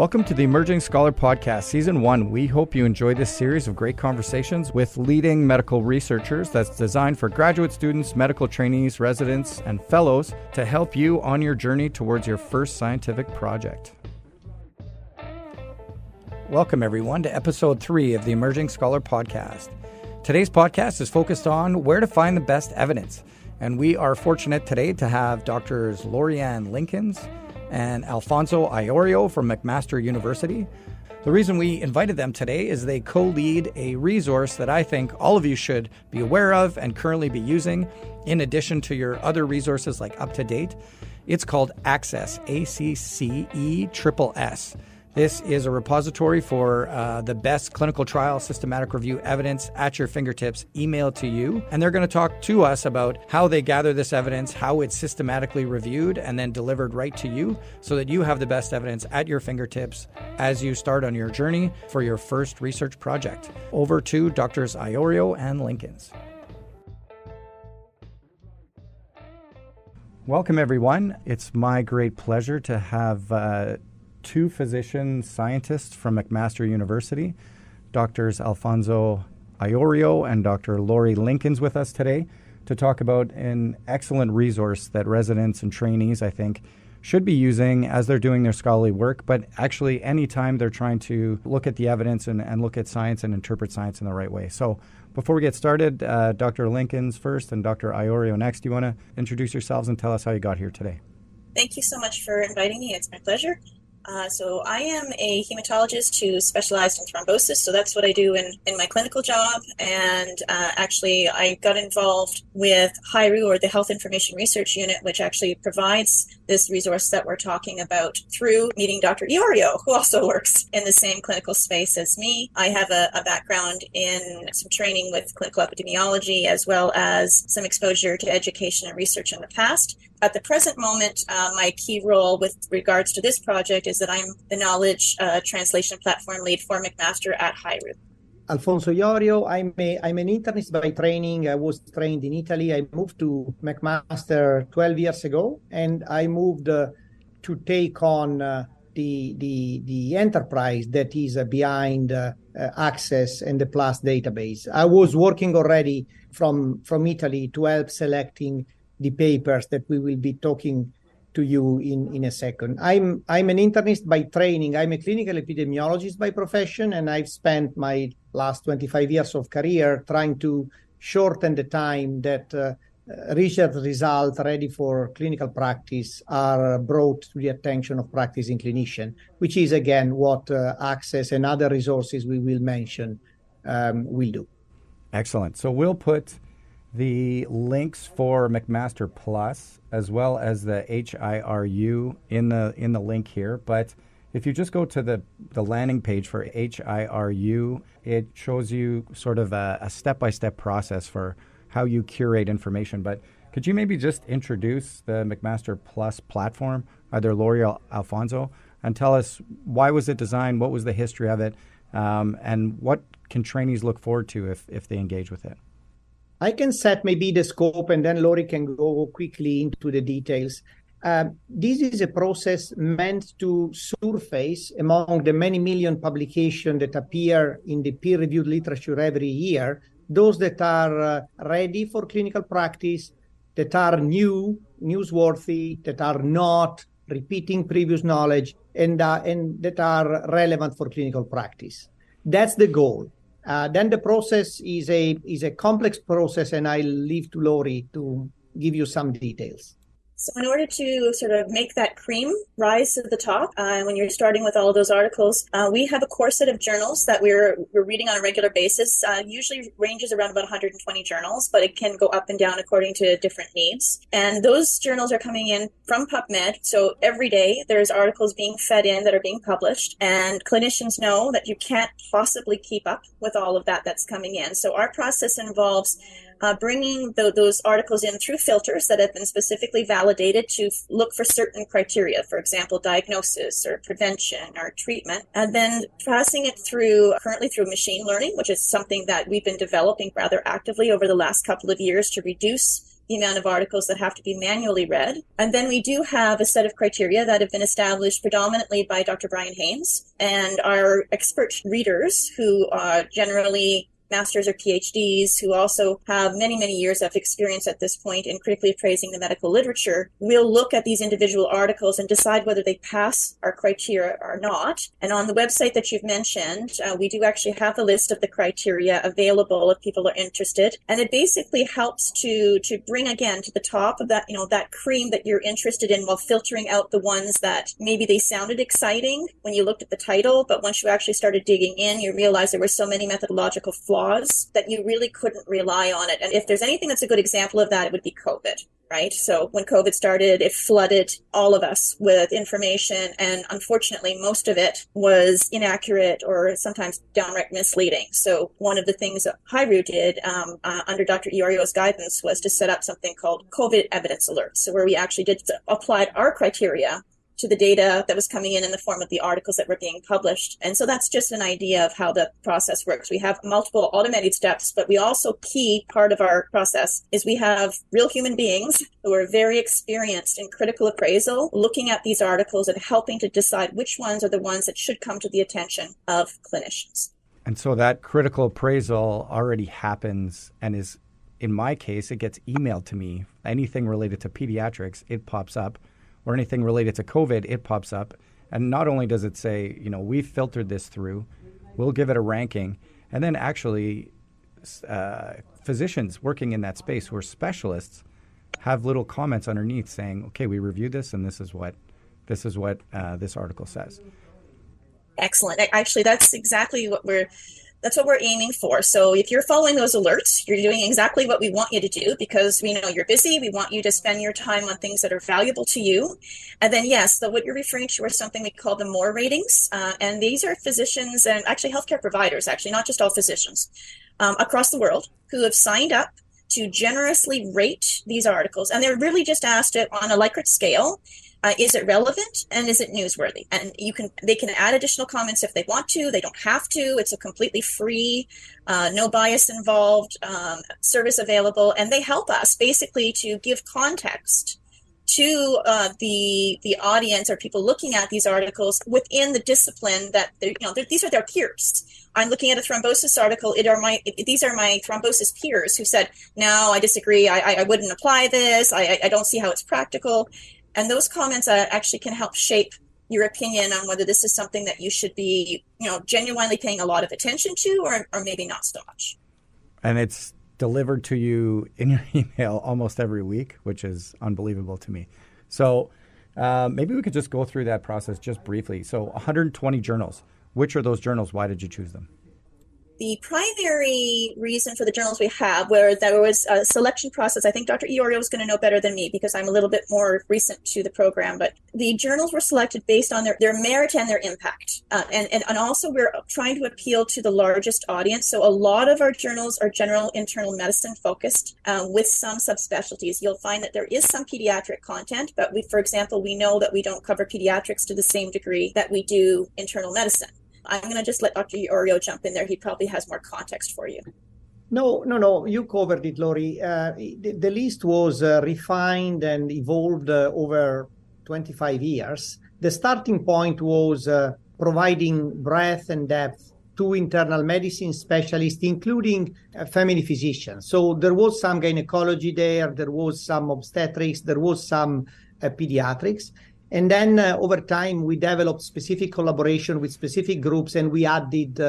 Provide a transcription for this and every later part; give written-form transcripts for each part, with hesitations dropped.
Welcome to the Emerging Scholar Podcast, Season 1. We hope you enjoy this series of great conversations with leading medical researchers that's designed for graduate students, medical trainees, residents, and fellows to help you on your journey towards your first scientific project. Welcome, everyone, to Episode 3 of the Emerging Scholar Podcast. Today's podcast is focused on where to find the best evidence. And we are fortunate today to have Drs. Lorianne Linkins and Alfonso Iorio from McMaster University. The reason we invited them today is they co-lead a resource that I think all of you should be aware of and currently be using, in addition to your other resources like UpToDate. It's called Access, ACCE-SSS. This is a repository for the best clinical trial systematic review evidence at your fingertips, emailed to you. And they're going to talk to us about how they gather this evidence, how it's systematically reviewed and then delivered right to you so that you have the best evidence at your fingertips as you start on your journey for your first research project. Over to Drs. Iorio and Linkins. Welcome, everyone. It's my great pleasure to have two physician scientists from McMaster University, Drs. Alfonso Iorio and Dr. Lori Linkins, with us today to talk about an excellent resource that residents and trainees, I think, should be using as they're doing their scholarly work, but actually anytime they're trying to look at the evidence and look at science and interpret science in the right way. So before we get started, Dr. Linkins first and Dr. Iorio next. Do you want to introduce yourselves and tell us how you got here today? Thank you so much for inviting me. It's my pleasure. So I am a hematologist who specialized in thrombosis, so that's what I do in my clinical job. And actually, I got involved with HIRU, or the Health Information Research Unit, which actually provides this resource that we're talking about through meeting Dr. Iorio, who also works in the same clinical space as me. I have a background in some training with clinical epidemiology, as well as some exposure to education and research in the past. At the present moment, my key role with regards to this project is that I'm the knowledge translation platform lead for McMaster at HIRU. Alfonso Iorio, I'm an internist by training. I was trained in Italy. I moved to McMaster 12 years ago, and I moved to take on the enterprise that is behind Access and the PLUS database. I was working already from Italy to help selecting the papers that we will be talking to you in a second. I'm an internist by training. I'm a clinical epidemiologist by profession, and I've spent my last 25 years of career trying to shorten the time that research results ready for clinical practice are brought to the attention of practicing clinicians, which is, again, what Access and other resources we will mention will do. Excellent. So we'll put the links for McMaster Plus as well as the HIRU in the link here. But if you just go to the landing page for HIRU, it shows you sort of a step-by-step process for how you curate information. But could you maybe just introduce the McMaster Plus platform, either Lori or Alfonso, and tell us why was it designed, what was the history of it, and what can trainees look forward to if they engage with it? I can set maybe the scope, and then Lori can go quickly into the details. This is a process meant to surface among the many million publications that appear in the peer-reviewed literature every year, those that are ready for clinical practice, that are new, newsworthy, that are not repeating previous knowledge, and that are relevant for clinical practice. That's the goal. Then the process is a complex process, and I'll leave to Lori to give you some details. So in order to sort of make that cream rise to the top, when you're starting with all of those articles, we have a core set of journals that we're reading on a regular basis. Usually ranges around about 120 journals, but it can go up and down according to different needs. And those journals are coming in from PubMed. So every day there's articles being fed in that are being published, and clinicians know that you can't possibly keep up with all of that that's coming in. So our process involves bringing those articles in through filters that have been specifically validated to look for certain criteria, for example, diagnosis or prevention or treatment, and then passing it currently through machine learning, which is something that we've been developing rather actively over the last couple of years to reduce the amount of articles that have to be manually read. And then we do have a set of criteria that have been established predominantly by Dr. Brian Haynes and our expert readers who are generally masters or PhDs who also have many, many years of experience at this point in critically appraising the medical literature. We'll look at these individual articles and decide whether they pass our criteria or not. And on the website that you've mentioned, we do actually have the list of the criteria available if people are interested. And it basically helps to bring again to the top of that, that cream that you're interested in while filtering out the ones that maybe they sounded exciting when you looked at the title, but once you actually started digging in, you realized there were so many methodological flaws that you really couldn't rely on it. And if there's anything that's a good example of that, it would be COVID, right? So when COVID started, it flooded all of us with information. And unfortunately, most of it was inaccurate or sometimes downright misleading. So one of the things that Hiru did under Dr. Iorio's guidance was to set up something called COVID evidence alerts. So where we actually did applied our criteria to the data that was coming in the form of the articles that were being published. And so that's just an idea of how the process works. We have multiple automated steps, but we also key part of our process is we have real human beings who are very experienced in critical appraisal, looking at these articles and helping to decide which ones are the ones that should come to the attention of clinicians. And so that critical appraisal already happens and is, in my case, it gets emailed to me. Anything related to pediatrics, it pops up. Or anything related to COVID, it pops up. And not only does it say, we've filtered this through, we'll give it a ranking. And then actually physicians working in that space who are specialists have little comments underneath saying, okay, we reviewed this and this is what this article says. Excellent. Actually, that's exactly what we're aiming for. So if you're following those alerts, you're doing exactly what we want you to do because we know you're busy. We want you to spend your time on things that are valuable to you. And then, yes, what you're referring to are something we call the MORE ratings. And these are physicians and actually healthcare providers, actually, not just all physicians across the world who have signed up to generously rate these articles. And they're really just asked it on a Likert scale. Is it relevant and is it newsworthy? And they can add additional comments if they want to. They don't have to. It's a completely free, no bias involved service available, and they help us basically to give context to the audience or people looking at these articles within the discipline that these are their peers. I'm looking at a thrombosis article. These are my thrombosis peers who said, no, I disagree. I wouldn't apply this. I don't see how it's practical. And those comments actually can help shape your opinion on whether this is something that you should be, genuinely paying a lot of attention to or maybe not so much. And it's delivered to you in your email almost every week, which is unbelievable to me. So maybe we could just go through that process just briefly. So 120 journals. Which are those journals? Why did you choose them? The primary reason for the journals we have, where there was a selection process, I think Dr. Iorio is going to know better than me because I'm a little bit more recent to the program, but the journals were selected based on their merit and their impact. And also we're trying to appeal to the largest audience. So a lot of our journals are general internal medicine focused with some subspecialties. You'll find that there is some pediatric content, but for example, we know that we don't cover pediatrics to the same degree that we do internal medicine. I'm going to just let Dr. Iorio jump in there. He probably has more context for you. No. You covered it, Lori. The list was refined and evolved over 25 years. The starting point was providing breadth and depth to internal medicine specialists, including family physicians. So there was some gynecology there was some obstetrics, there was some pediatrics. And then over time, we developed specific collaboration with specific groups and we added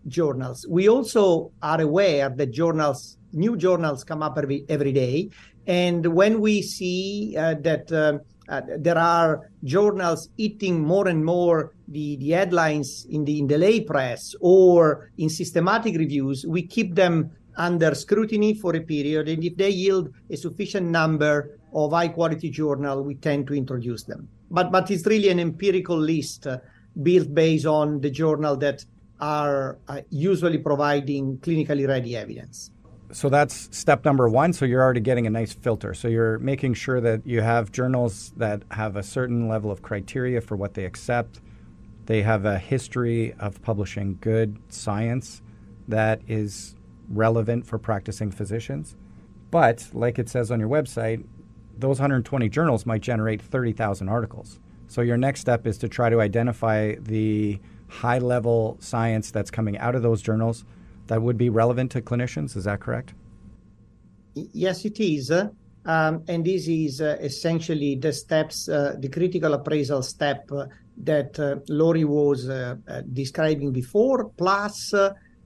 journals. We also are aware that new journals come up every day. And when we see that there are journals eating more and more the headlines in the lay press or in systematic reviews, we keep them under scrutiny for a period. And if they yield a sufficient number of high quality journal, we tend to introduce them. But it's really an empirical list built based on the journal that are usually providing clinically ready evidence. So that's step number one. So you're already getting a nice filter. So you're making sure that you have journals that have a certain level of criteria for what they accept. They have a history of publishing good science that is relevant for practicing physicians. But like it says on your website, those 120 journals might generate 30,000 articles. So your next step is to try to identify the high-level science that's coming out of those journals that would be relevant to clinicians. Is that correct? Yes, it is. And this is essentially the steps, the critical appraisal step that Lori was describing before, plus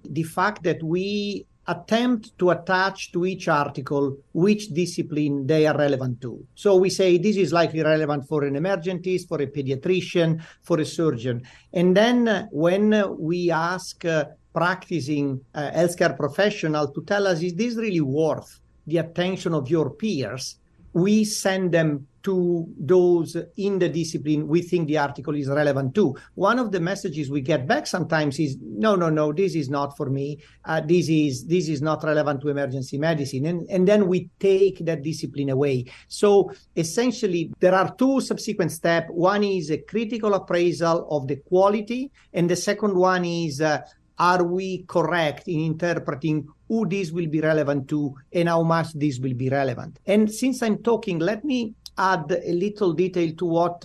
the fact that we attempt to attach to each article which discipline they are relevant to. So we say this is likely relevant for an emergentist, for a pediatrician, for a surgeon. And then when we ask practicing healthcare professional to tell us, is this really worth the attention of your peers, we send them to those in the discipline we think the article is relevant to. One of the messages we get back sometimes is, no, this is not for me. This is not relevant to emergency medicine. And then we take that discipline away. So essentially, there are two subsequent steps. One is a critical appraisal of the quality. And the second one is, are we correct in interpreting who this will be relevant to and how much this will be relevant? And since I'm talking, let me add a little detail to what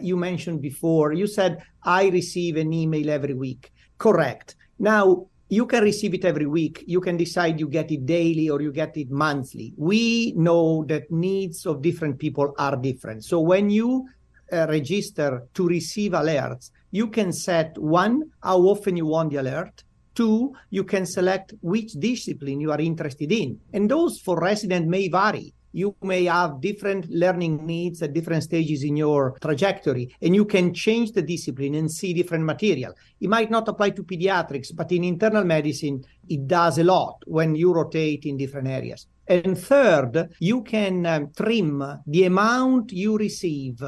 you mentioned before. You said, I receive an email every week. Correct. Now, you can receive it every week. You can decide you get it daily or you get it monthly. We know that needs of different people are different. So when you register to receive alerts, you can set, one, how often you want the alert. Two, you can select which discipline you are interested in. And those for resident may vary. You may have different learning needs at different stages in your trajectory, and you can change the discipline and see different material. It might not apply to pediatrics, but in internal medicine, it does a lot when you rotate in different areas. And third, you can trim the amount you receive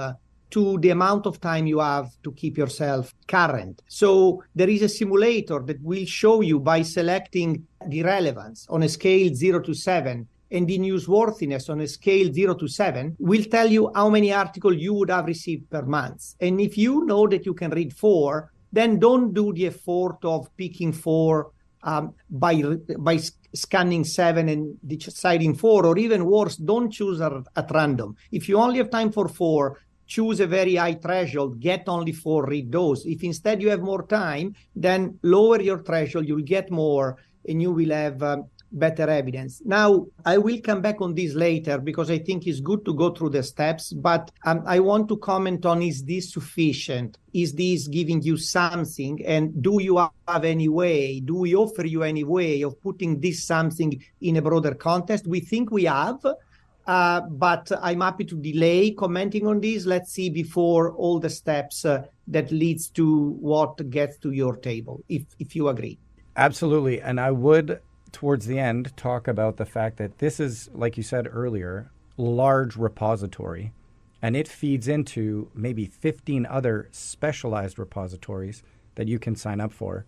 to the amount of time you have to keep yourself current. So there is a simulator that will show you by selecting the relevance on a scale 0 to 7 and the newsworthiness on a scale 0 to 7 will tell you how many articles you would have received per month. And if you know that you can read 4, then don't do the effort of picking 4 by scanning 7 and deciding 4, or even worse, don't choose at random. If you only have time for 4, choose a very high threshold, get only 4, read those. If instead you have more time, then lower your threshold, you'll get more, and you will have better evidence. Now, I will come back on this later because I think it's good to go through the steps, but I want to comment on, is this sufficient? Is this giving you something? And do you have any way? Do we offer you any way of putting this something in a broader context? We think we have. But I'm happy to delay commenting on this. Let's see before all the steps that leads to what gets to your table, if you agree. Absolutely. And I would, towards the end, talk about the fact that this is, like you said earlier, large repository, and it feeds into maybe 15 other specialized repositories that you can sign up for.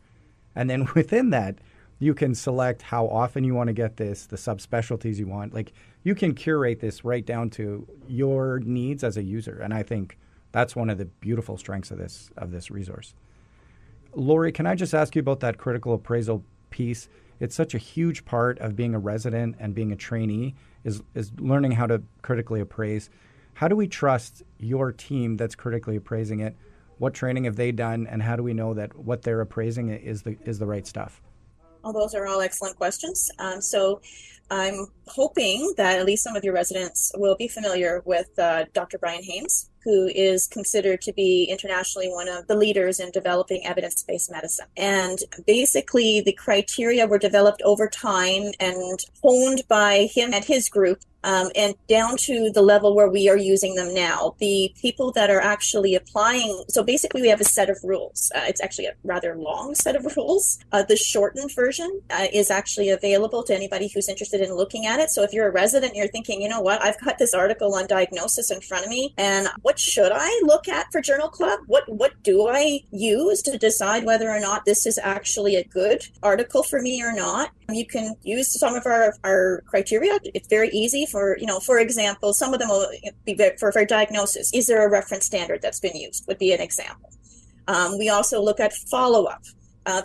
And then within that, you can select how often you want to get this, the subspecialties you want. Like, you can curate this right down to your needs as a user. And I think that's one of the beautiful strengths of this resource. Lori, can I just ask you about that critical appraisal piece? It's such a huge part of being a resident and being a trainee is learning how to critically appraise. How do we trust your team that's critically appraising it? What training have they done? And how do we know that what they're appraising is the right stuff? Well, those are all excellent questions. So I'm hoping that at least some of your residents will be familiar with Dr. Brian Haynes, who is considered to be internationally one of the leaders in developing evidence-based medicine. And basically, the criteria were developed over time and honed by him and his group, and down to the level where we are using them now. The people that are actually applying, so basically we have a set of rules. It's actually a rather long set of rules. The shortened version is actually available to anybody who's interested in looking at it. So if you're a resident and you're thinking, you know what, I've got this article on diagnosis in front of me, and what should I look at for Journal Club? What do I use to decide whether or not this is actually a good article for me or not? You can use some of our criteria. It's very easy for example, some of them will be for diagnosis. Is there a reference standard that's been used would be an example. We also look at follow-up.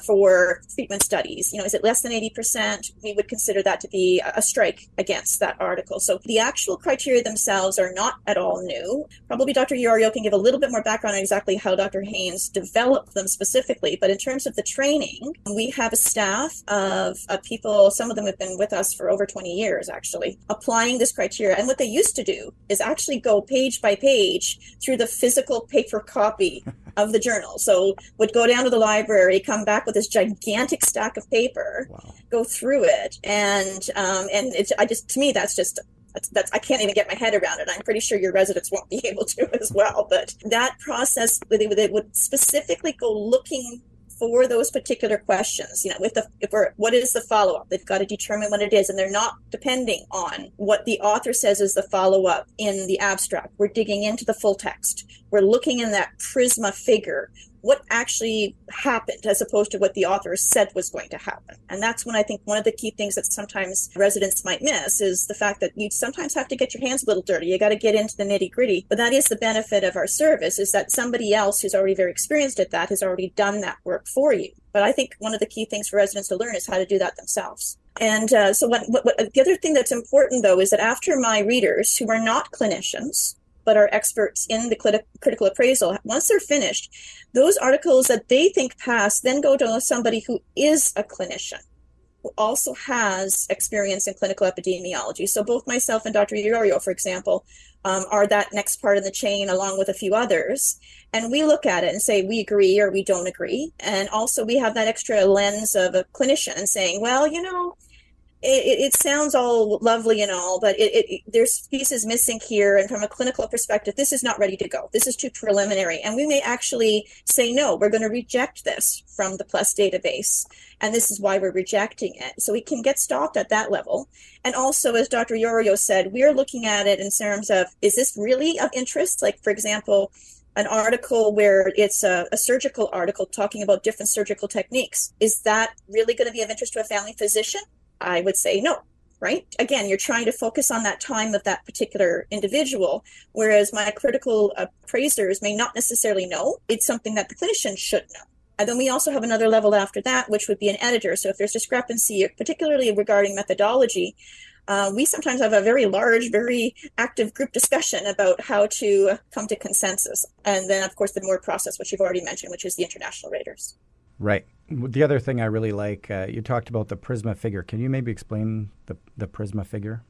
for treatment studies. Is it less than 80%? We would consider that to be a strike against that article. So the actual criteria themselves are not at all new. Probably Dr. Iorio can give a little bit more background on exactly how Dr. Haynes developed them specifically. But in terms of the training, we have a staff of people, some of them have been with us for over 20 years, actually, applying this criteria. And what they used to do is actually go page by page through the physical paper copy of the journal. So would go down to the library, come back with this gigantic stack of paper, wow, go through it, and it's, to me that's I can't even get my head around it. I'm pretty sure your residents won't be able to as well. But that process, they would specifically go looking for those particular questions, what is the follow-up? They've got to determine what it is, and they're not depending on what the author says is the follow-up in the abstract. We're digging into the full text. We're looking in that prisma figure, what actually happened as opposed to what the author said was going to happen. And that's when I think one of the key things that sometimes residents might miss is the fact that you sometimes have to get your hands a little dirty. You got to get into the nitty gritty. But that is the benefit of our service, is that somebody else who's already very experienced at that has already done that work for you. But I think one of the key things for residents to learn is how to do that themselves. And so the other thing that's important, though, is that after my readers, who are not clinicians, but are experts in the critical appraisal, once they're finished, those articles that they think pass then go to somebody who is a clinician, who also has experience in clinical epidemiology. So both myself and Dr. Iorio, for example, are that next part of the chain along with a few others. And we look at it and say, we agree or we don't agree. And also we have that extra lens of a clinician and saying, well, it sounds all lovely and all, but there's pieces missing here. And from a clinical perspective, this is not ready to go. This is too preliminary. And we may actually say, no, we're going to reject this from the PLUS database. And this is why we're rejecting it. So we can get stopped at that level. And also, as Dr. Iorio said, we're looking at it in terms of, is this really of interest? Like, for example, an article where it's a surgical article talking about different surgical techniques. Is that really going to be of interest to a family physician? I would say no, right? Again, you're trying to focus on that time of that particular individual, whereas my critical appraisers may not necessarily know. It's something that the clinician should know. And then we also have another level after that, which would be an editor. So if there's discrepancy, particularly regarding methodology, we sometimes have a very large, very active group discussion about how to come to consensus. And then, of course, the more process, which you've already mentioned, which is the international raters. Right. The other thing I really like, you talked about the prisma figure. Can you maybe explain the prisma figure?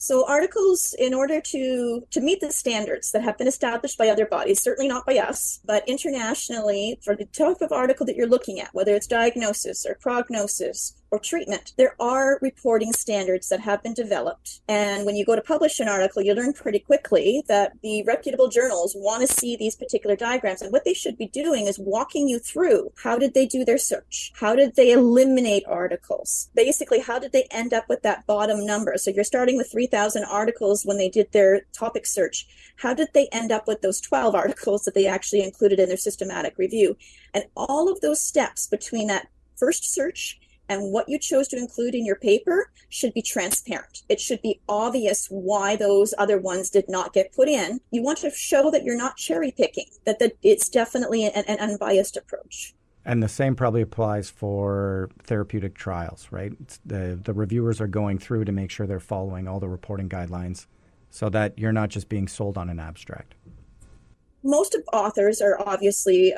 So articles, in order to meet the standards that have been established by other bodies, certainly not by us, but internationally, for the type of article that you're looking at, whether it's diagnosis or prognosis or treatment, there are reporting standards that have been developed. And when you go to publish an article, you learn pretty quickly that the reputable journals want to see these particular diagrams. And what they should be doing is walking you through, how did they do their search? How did they eliminate articles? Basically, how did they end up with that bottom number? So you're starting with 3,000 articles when they did their topic search. How did they end up with those 12 articles that they actually included in their systematic review? And all of those steps between that first search and what you chose to include in your paper should be transparent. It should be obvious why those other ones did not get put in. You want to show that you're not cherry picking, that it's definitely an unbiased approach. And the same probably applies for therapeutic trials, right? The reviewers are going through to make sure they're following all the reporting guidelines so that you're not just being sold on an abstract. Most of authors are obviously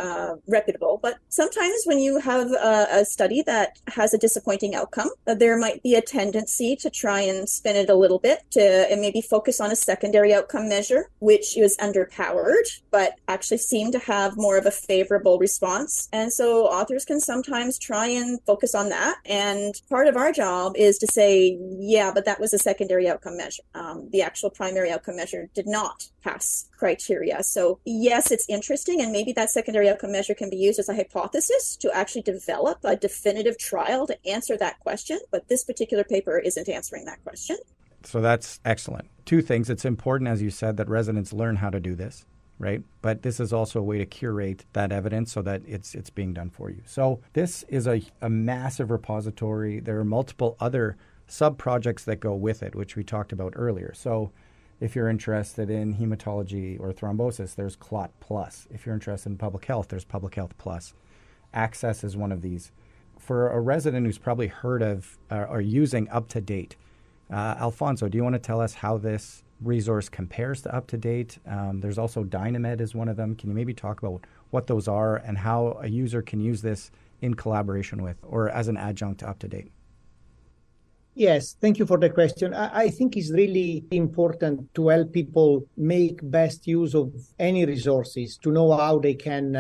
reputable, but sometimes when you have a study that has a disappointing outcome, there might be a tendency to try and spin it a little bit and maybe focus on a secondary outcome measure, which is underpowered, but actually seem to have more of a favorable response. And so authors can sometimes try and focus on that. And part of our job is to say, yeah, but that was a secondary outcome measure. The actual primary outcome measure did not pass criteria. So yes, it's interesting, and maybe that secondary outcome measure can be used as a hypothesis to actually develop a definitive trial to answer that question, but this particular paper isn't answering that question. So that's excellent. Two things. It's important, as you said, that residents learn how to do this, right? But this is also a way to curate that evidence so that it's being done for you. So this is a massive repository. There are multiple other sub-projects that go with it, which we talked about earlier. So if you're interested in hematology or thrombosis, there's Clot Plus. If you're interested in public health, there's Public Health Plus. Access is one of these. For a resident who's probably heard of or using UpToDate, Alfonso, do you want to tell us how this resource compares to UpToDate? There's also Dynamed is one of them. Can you maybe talk about what those are and how a user can use this in collaboration with or as an adjunct to UpToDate? Yes, thank you for the question. I think it's really important to help people make best use of any resources to know how they can,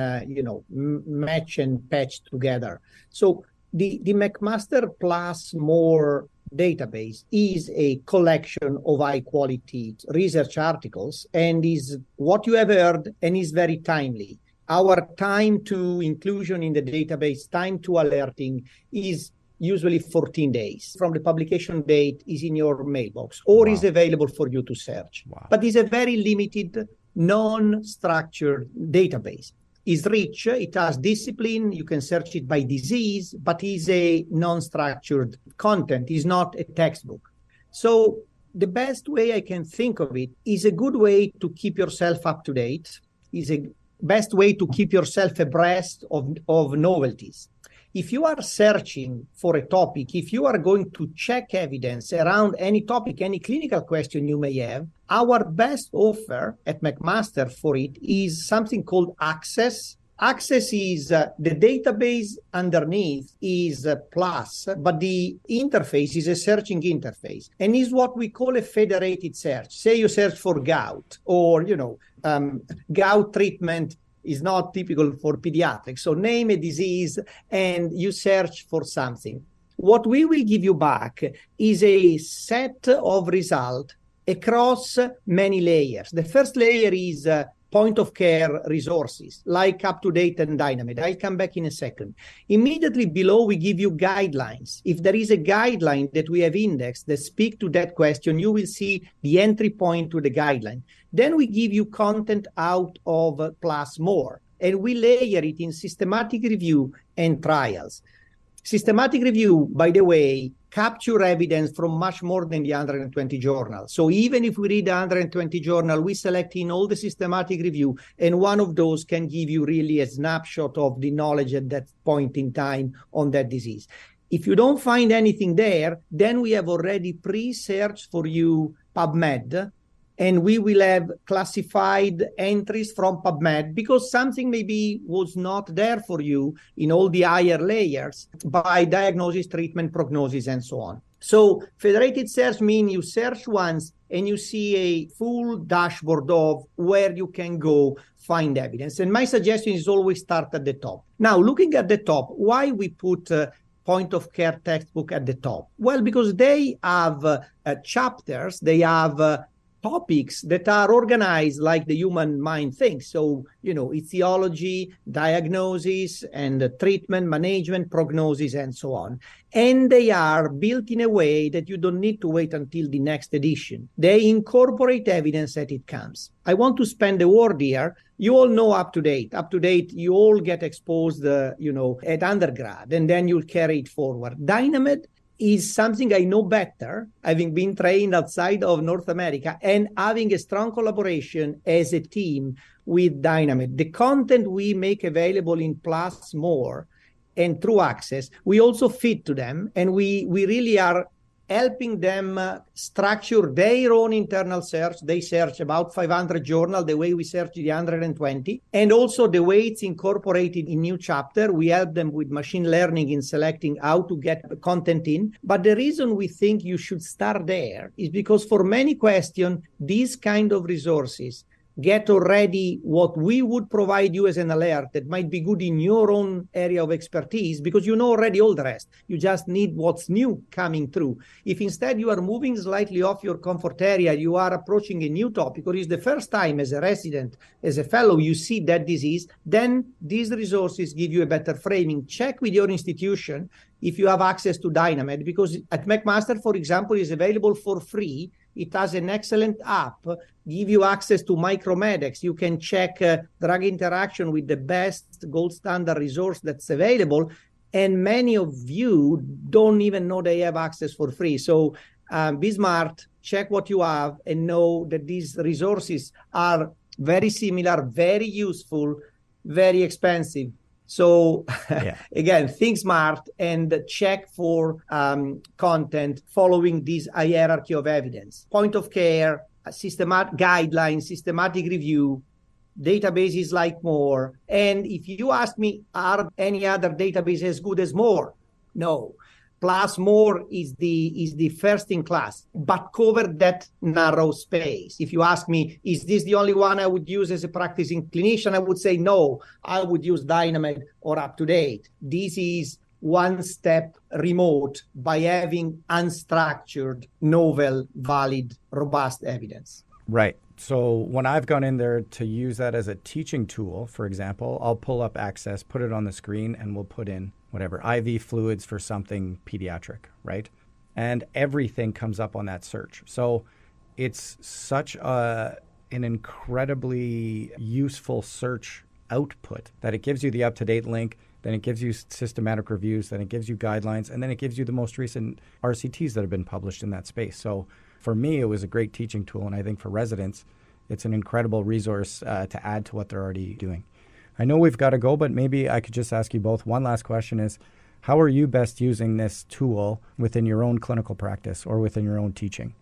match and patch together. So the McMaster Plus More database is a collection of high quality research articles and is what you have heard and is very timely. Our time to inclusion in the database, time to alerting is usually 14 days from the publication date is in your mailbox or is available for you to search. But it's a very limited, non-structured database. It's rich, it has discipline, you can search it by disease, but is a non-structured content, is not a textbook. So the best way I can think of it is a good way to keep yourself up to date, is a best way to keep yourself abreast of novelties. If you are searching for a topic, if you are going to check evidence around any topic, any clinical question you may have, our best offer at McMaster for it is something called Access. Access is the database underneath is plus, but the interface is a searching interface and is what we call a federated search. Say you search for gout or, gout treatment is not typical for pediatrics. So name a disease and you search for something. What we will give you back is a set of results across many layers. The first layer is point of care resources like UpToDate and Dynamed. I'll come back in a second. Immediately below, we give you guidelines. If there is a guideline that we have indexed that speak to that question, you will see the entry point to the guideline. Then we give you content out of Plus More, and we layer it in systematic review and trials. Systematic review, by the way, capture evidence from much more than the 120 journals. So even if we read the 120 journal, we select in all the systematic review, and one of those can give you really a snapshot of the knowledge at that point in time on that disease. If you don't find anything there, then we have already pre-searched for you PubMed, and we will have classified entries from PubMed because something maybe was not there for you in all the higher layers by diagnosis, treatment, prognosis, and so on. So federated search means you search once and you see a full dashboard of where you can go find evidence. And my suggestion is always start at the top. Now, looking at the top, why we put point of care textbook at the top? Well, because they have chapters, they have topics that are organized like the human mind thinks. So, etiology, diagnosis, and treatment, management, prognosis, and so on. And they are built in a way that you don't need to wait until the next edition. They incorporate evidence as it comes. I want to spend a word here. You all know UpToDate. UpToDate, you all get exposed, at undergrad, and then you'll carry it forward. Dynamed is something I know better, having been trained outside of North America and having a strong collaboration as a team with Dynamed. The content we make available in Plus More and through Access, we also feed to them, and we really are helping them structure their own internal search. They search about 500 journals, the way we search the 120, and also the way it's incorporated in new chapter. We help them with machine learning in selecting how to get the content in. But the reason we think you should start there is because for many questions, these kind of resources get already what we would provide you as an alert that might be good in your own area of expertise because you know already all the rest. You just need what's new coming through. If instead you are moving slightly off your comfort area, you are approaching a new topic, or it's the first time as a resident, as a fellow, you see that disease, then these resources give you a better framing. Check with your institution if you have access to Dynamed, because at McMaster, for example, is available for free. It has an excellent app, give you access to Micromedex. You can check drug interaction with the best gold standard resource that's available. And many of you don't even know they have access for free. So be smart, check what you have, and know that these resources are very similar, very useful, very expensive. So Yeah. again, think smart and check for content following this hierarchy of evidence. Point of care, systematic guidelines, systematic review, databases like More. And if you ask me, are any other database as good as More? No. Plus More is the first in class, but cover that narrow space. If you ask me, is this the only one I would use as a practicing clinician? I would say no. I would use Dynamed or UpToDate. This is one step remote by having unstructured, novel, valid, robust evidence. Right. So when I've gone in there to use that as a teaching tool, for example, I'll pull up Access, put it on the screen, and we'll put in whatever, IV fluids for something pediatric, right? And everything comes up on that search. So it's such an incredibly useful search output that it gives you the up-to-date link, then it gives you systematic reviews, then it gives you guidelines, and then it gives you the most recent RCTs that have been published in that space. So for me, it was a great teaching tool, and I think for residents, it's an incredible resource to add to what they're already doing. I know we've got to go, but maybe I could just ask you both. One last question is, how are you best using this tool within your own clinical practice or within your own teaching?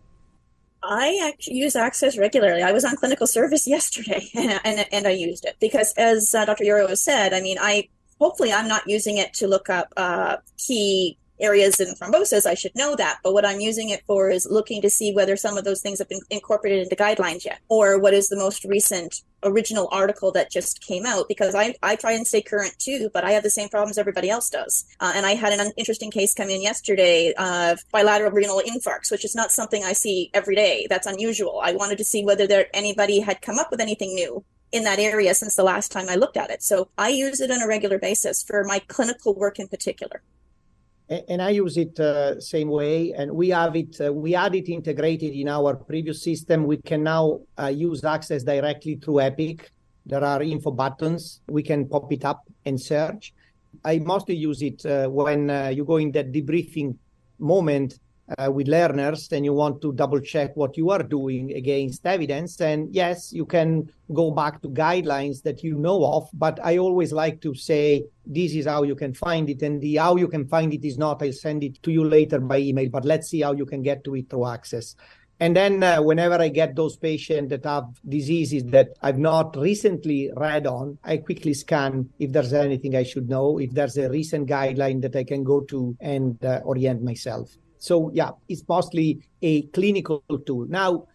I actually use Access regularly. I was on clinical service yesterday and I used it because, as Dr. Iorio has said, I mean, hopefully I'm not using it to look up key areas in thrombosis. I should know that. But what I'm using it for is looking to see whether some of those things have been incorporated into guidelines yet, or what is the most recent original article that just came out, because I try and stay current too, but I have the same problems everybody else does. And I had an interesting case come in yesterday of bilateral renal infarcts, which is not something I see every day. That's unusual. I wanted to see whether anybody had come up with anything new in that area since the last time I looked at it. So I use it on a regular basis for my clinical work in particular. And I use it same way, and we have it. We had it integrated in our previous system. We can now use Access directly through Epic. There are info buttons. We can pop it up and search. I mostly use it when you go in that debriefing moment with learners and you want to double check what you are doing against evidence. And yes, you can go back to guidelines that you know of, but I always like to say, this is how you can find it. And the how you can find it is not, I'll send it to you later by email, but let's see how you can get to it through Access. And then whenever I get those patients that have diseases that I've not recently read on, I quickly scan if there's anything I should know, if there's a recent guideline that I can go to and orient myself. So yeah, it's mostly a clinical tool. Now,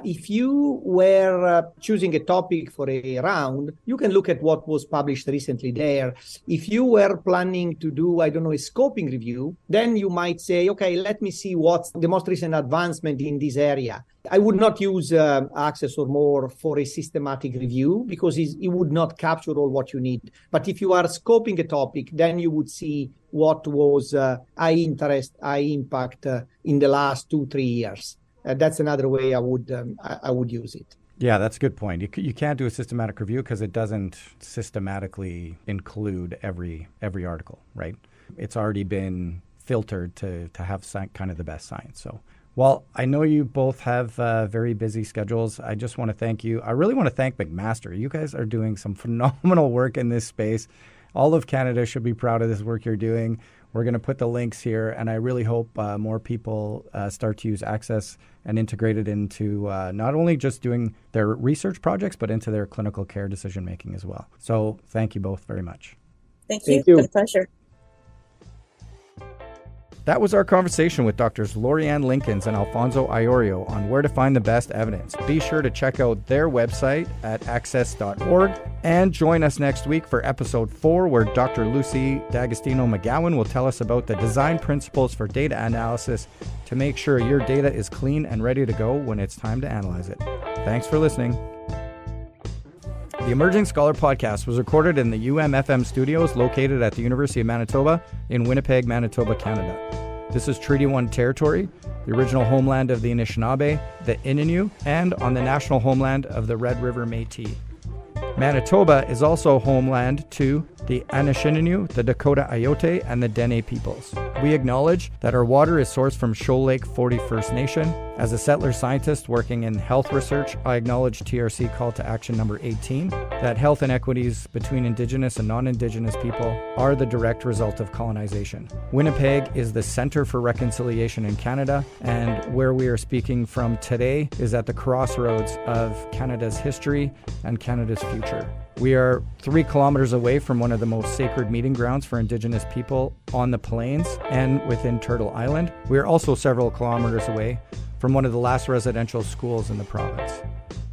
if you were choosing a topic for a round, you can look at what was published recently there. If you were planning to do, I don't know, a scoping review, then you might say, okay, let me see what's the most recent advancement in this area. I would not use Access or More for a systematic review because it would not capture all what you need. But if you are scoping a topic, then you would see what was high interest, high impact in the last 2-3 years. That's another way I would use it. Yeah, that's a good point. You can't do a systematic review because it doesn't systematically include every article, right? It's already been filtered to have kind of the best science. So, well, I know you both have very busy schedules. I just want to thank you. I really want to thank McMaster. You guys are doing some phenomenal work in this space. All of Canada should be proud of this work you're doing. We're going to put the links here, and I really hope more people start to use Access and integrate it into not only just doing their research projects, but into their clinical care decision-making as well. So thank you both very much. Thank you. It's been a pleasure. That was our conversation with Drs. Lorianne Linkins and Alfonso Iorio on where to find the best evidence. Be sure to check out their website at access.org and join us next week for episode 4, where Dr. Lucy D'Agostino-McGowan will tell us about the design principles for data analysis to make sure your data is clean and ready to go when it's time to analyze it. Thanks for listening. The Emerging Scholar podcast was recorded in the UMFM studios located at the University of Manitoba in Winnipeg, Manitoba, Canada. This is Treaty 1 territory, the original homeland of the Anishinaabe, the Innu, and on the national homeland of the Red River Métis. Manitoba is also homeland to the Anishinaabe, the Dakota Iote, and the Dene peoples. We acknowledge that our water is sourced from Shoal Lake 40 First Nation. As a settler scientist working in health research, I acknowledge TRC Call to Action number 18, that health inequities between Indigenous and non-Indigenous people are the direct result of colonization. Winnipeg is the Center for Reconciliation in Canada, and where we are speaking from today is at the crossroads of Canada's history and Canada's future. We are 3 kilometers away from one of the most sacred meeting grounds for Indigenous people on the plains and within Turtle Island. We are also several kilometers away from one of the last residential schools in the province.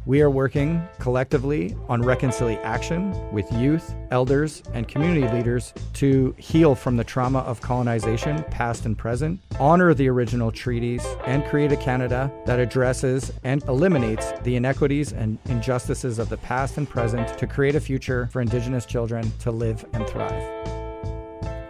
We are working collectively on reconciliation with youth, elders, and community leaders to heal from the trauma of colonization, past and present, honor the original treaties, and create a Canada that addresses and eliminates the inequities and injustices of the past and present to create a future for Indigenous children to live and thrive.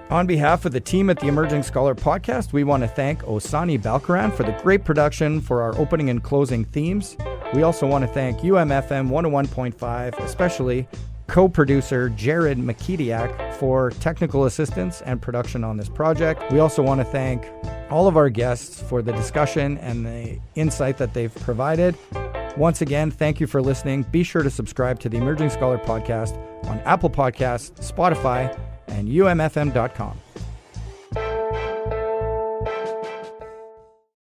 On behalf of the team at the Emerging Scholar podcast, we want to thank Osani Balkaran for the great production for our opening and closing themes. We also want to thank UMFM 101.5, especially co-producer Jared Makitiak for technical assistance and production on this project. We also want to thank all of our guests for the discussion and the insight that they've provided. Once again, thank you for listening. Be sure to subscribe to the Emerging Scholar podcast on Apple Podcasts, Spotify, and umfm.com.